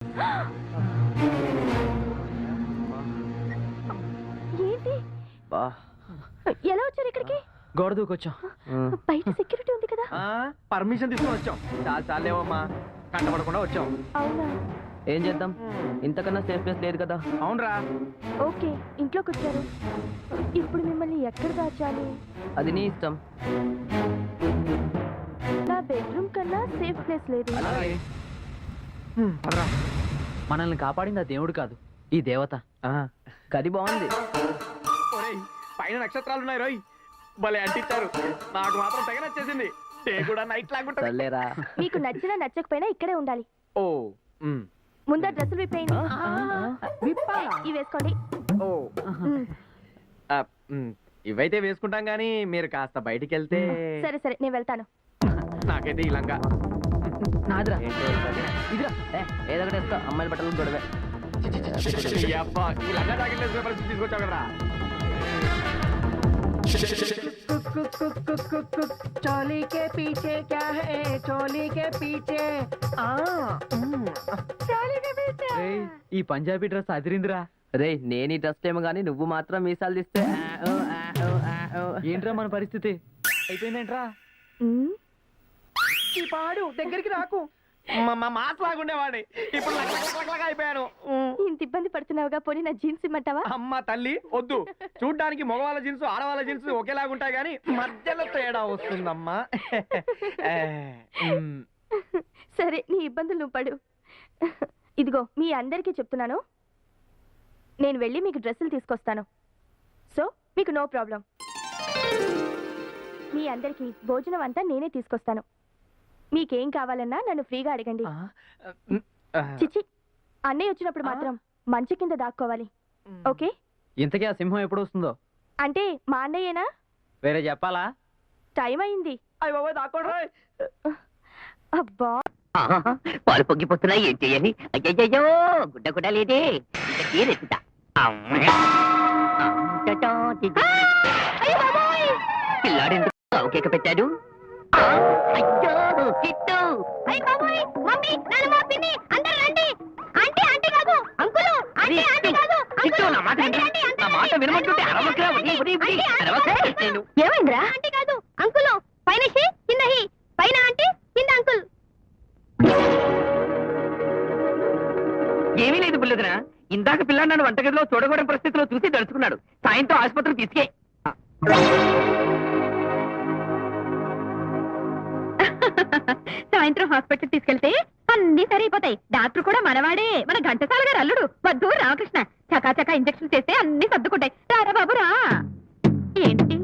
ఏంటి ఎలా వచ్చారు ఇక్కడికి? గోడ దూకొచ్చాం. బయట సెక్యూరిటీ ఉంది కదా. పర్మిషన్ తీసుకుని వచ్చాం. చాలేవమ్మా, కంటపడకుండా వచ్చాం. అవునా? ఏం చేద్దాం, ఇంతకన్నా సేఫ్ ప్లేస్ లేదు కదా. అవునరా. ఓకే, ఇంట్లోకి వచ్చారు. ఇప్పుడు మిమ్మల్ని ఎక్కడ దాచాలి? అది నీ ఇష్టం. నా బెడ్రూమ్ కన్నా సేఫ్ ప్లేస్ లేదు. మనల్ని కాపాడింది ఆ దేవుడు కాదు, ఈ దేవత. గది బాగుంది. పైన నక్షత్రాలు ఉన్నాయి రోయ్, భలే అంటించారు. నాకు మాత్రం తెగ నచ్చేసింది. కూడా నైట్ లాగుంటుంది. మీకు నచ్చినా నచ్చకపోయినా ఇక్కడే ఉండాలి. ఓ ముందర డ్రెస్సులు విప్పేయండి. ఇవి వేసుకోండి. ఓ ఇవైతే వేసుకుంటాం గానీ మీరు కాస్త బయటికి వెళ్తే. సరే సరే, నేను వెళ్తాను. నాకైతే ఈ లంగా నాదిరా. ఇదిరా ఏదో ఒకటి వేసుకో, అమ్మాయిల బట్టలు గొడవే. ఈ లంగా జాకెట్ వేసుకునే పరిస్థితి తీసుకొచ్చావు కదరా. चोली के पीछे क्या है? चोली के पीछे चोली के पीछे ఈ పంజాబీ డ్రెస్ అదిరిందిరా. రే, నేను ఈ డ్రెస్ ఏమో గానీ నువ్వు మాత్రం మీసాలు తీస్తే ఏంట్రా మన పరిస్థితి? అయిపోయిందేంట్రా? ఈ పాడు దగ్గరికి రాకు. మాస్ లాగుండేవాడి, ఇప్పుడు అయిపోయాను. ఇంత ఇబ్బంది పడుతున్నావుగా, పోనీ నా జీన్స్ ఇమ్మంటావా? అమ్మ తల్లి వద్దు. చూడ్డానికి మగవాళ్ళ జీన్స్ ఆడవాళ్ళ జీన్స్ ఒకేలాగుంటాయి గానీ మధ్యలో తేడా వస్తుందమ్మా. సరే, నీ ఇబ్బందులు నువ్వు పడు. ఇదిగో మీ అందరికీ చెప్తున్నాను, నేను వెళ్ళి మీకు డ్రెస్సులు తీసుకొస్తాను. సో మీకు నో ప్రాబ్లం. మీ అందరికీ భోజనం అంతా నేనే తీసుకొస్తాను. మీకేం కావాలన్నా నన్ను ఫ్రీగా అడగండి. చిచి, అన్నయ్య వచ్చినప్పుడు మాత్రం మంచు కింద దాక్కోవాలి. ఓకే? ఇంతకీ ఆ సింహం ఎప్పుడు వస్తుందో? అంటే మా అన్నయ్యేనా? వేరే చెప్పాలా? టైం అయింది. అయ్య బాబోయ్, దాక్కోండి. అబ్బా, పాలు పొంగిపోతున్నాయి, ఏం చెయ్యాలి? అయ్యయ్యో, గుడ్డ కూడా లేదే. పిల్లాడెందుకు అవకేక పెట్టాడు? అయ్యో చిట్టు, ఏమైందిరా? ఆంటీ కాదు అంకుల్. పైన కింద పైన ఆంటీ, కింద అంకుల్. ఏమీ లేదు బుల్లెదరా. ఇందాక పిల్లాడు నన్ను వంటగదిలో చూడకూడని పరిస్థితిలో చూసి తలుచుకున్నాడు. సాయంత్రం ఆసుపత్రికి తీసుకే. సాయంత్రం హాస్పిటల్ తీసుకెళ్తే అన్ని సరైపోతాయి. డాక్టర్ కూడా మనవాడే, మన ఘంటసాల గారు అల్లుడు వద్దు రామకృష్ణ. చకాచకా ఇంజక్షన్ చేస్తే అన్ని సర్దుకుంటాయి. రారా బాబు రా. ఏంటి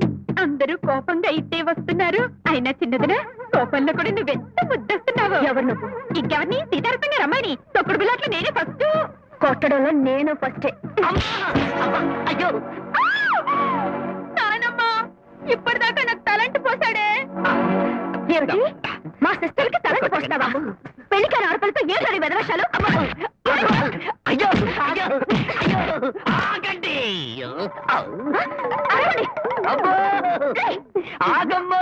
అందరూ కోపంగా ఇట్టే వస్తున్నారు? అయినా చిన్నదినా, కోపంలో కూడా నువ్వెంత ముద్దస్తున్నావు. ఎవరు నువ్వు? ఇంకెవరిని? సీతారత్న రమ్మని. తొక్కుడు బిల్లాట్లు నేనే ఫస్ట్. కొట్టడంలో నేను ఫస్టే. అయ్యో నానమ్మా, ఇప్పటిదాకా నాకు తలంటి పోసాడే. ఏమిటి? మా సిస్టర్ కి తలంటి పోస్తావా? పెళ్లికారు ఆడపిల్లతో ఏంటని వెదవశాలు? అయ్యో అయ్యో అయ్యో ఆగండి. ఆగమ్మో,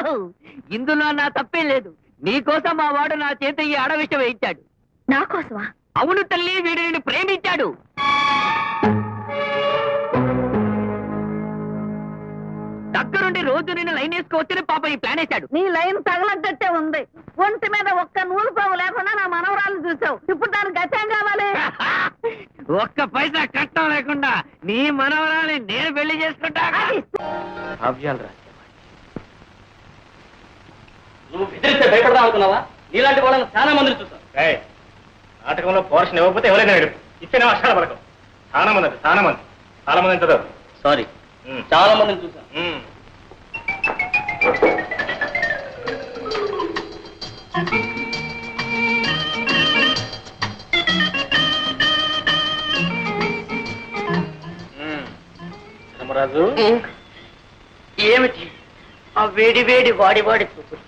ఇందులో నా తప్పే లేదు. నీకోసం మా వాడు నా చేత ఈ అడవిషం వేయించాడు. నా కోసమా? అవును తల్లి, వీడు నిన్ను ప్రేమించాడు. దగ్గరుండి రోజు నిన్ను లైన్ వేసుకోవచ్చని పాప ఈ ప్లాన్ వేశాడు. నీ లైన్ తగలద్దట్టే ఉంది. ఒంటి మీద ఒక్క నూలు పావు లేకుండా నా మనవరాలు చూసావు. ఇప్పుడు దానికి గత్యం కావాలి. ఒక్క పైసా కట్టం లేకుండా నీ మనవరాన్ని నేను పెళ్లి చేసుకుంటా. నువ్వు బెదిరిస్తే భయపడదా అనుకున్నావా? నీలాంటి వాళ్ళని చాలా మందిని చూసావు. నాటకంలో పోర్షన్ ఇవ్వకపోతే ఎవరైనా ఏడు ఇచ్చిన వర్షాల పడకం. చాలా మంది చదవరు. సారీ, చాలా మందిని చూసాను. ధర్మరాజు, ఏమిటి ఆ వేడి వేడి వాడి చూపులు?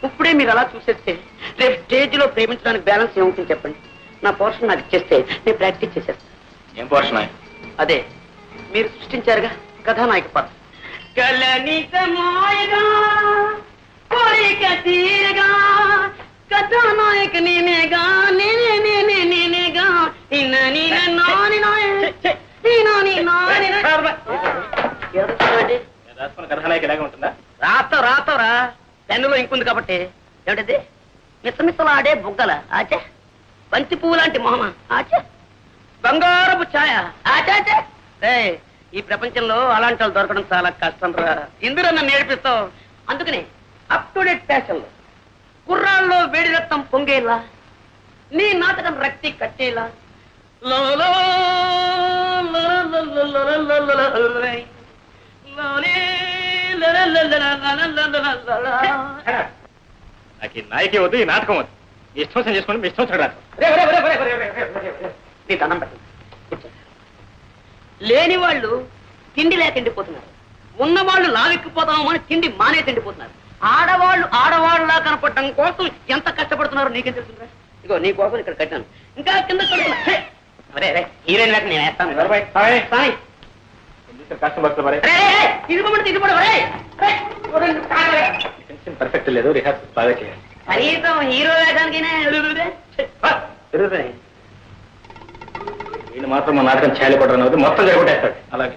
ఇప్పుడే మీరు అలా చూసేస్తే రేపు స్టేజ్ లో ప్రేమించడానికి బ్యాలెన్స్ ఏముంటుంది చెప్పండి. నా పోర్షన్ నాకు ఇచ్చేస్తే నేను ప్రాక్టీస్ చేసేస్తాను. ఏం పోర్షన్? అదే మీరు సృష్టించారుగా కథానాయక పాత్ర. కథానాయక నేనేగా, నేనేగా మన కథానాయక ఇలాగే ఉంటుందా? రాస్తావురా పెన్నులో ఇంకుంది కాబట్టి. ఏమిటది? మిసమిసలాడే బుగ్గల ఆచే, బంతి పువ్వు లాంటి మొహమ ఆచే, బంగారపు ఛాయ ఆచాచే. ఈ ప్రపంచంలో అలాంటి వాళ్ళు దొరకడం చాలా కష్టం రా. ఇందులో నన్ను నేర్పిస్తావు. అందుకని అప్ టు డేట్ ఫ్యాషన్ లో కుర్రాల్లో వేడి రక్తం పొంగేలా, నీ నాటకం రక్తి కట్టేలా, లోలో నాకు ఈ నాయకే వద్దు, ఈ నాటకం వద్దు. మీ ఇష్టం వచ్చిన చేసుకోండి, మీ ఇష్టం వచ్చిన రాదు. నీ దండం పెట్టండి. లేని వాళ్ళు తిండి లేక ఎండిపోతున్నారు, ఉన్నవాళ్ళు లావెక్కిపోతామో అని తిండి మానే తిండిపోతున్నారు. ఆడవాళ్ళలా కనపడటం కోసం ఎంత కష్టపడుతున్నారో నీకేం తెలుస్తుందా? ఇగో నీ కోసం ఇక్కడ కట్టాను, ఇంకా కింద హీరోయిన్ లేక నేను వేస్తాను. పర్ఫెక్ట్ లేదు, రిహార్సల్ బాగా చేయాలి. కనీసం హీరో వేయడానికైనా వీళ్ళు మాత్రం మా నాటకం చేయాలి కూడా మొత్తం జరగొట్టేస్తాడు. అలాగే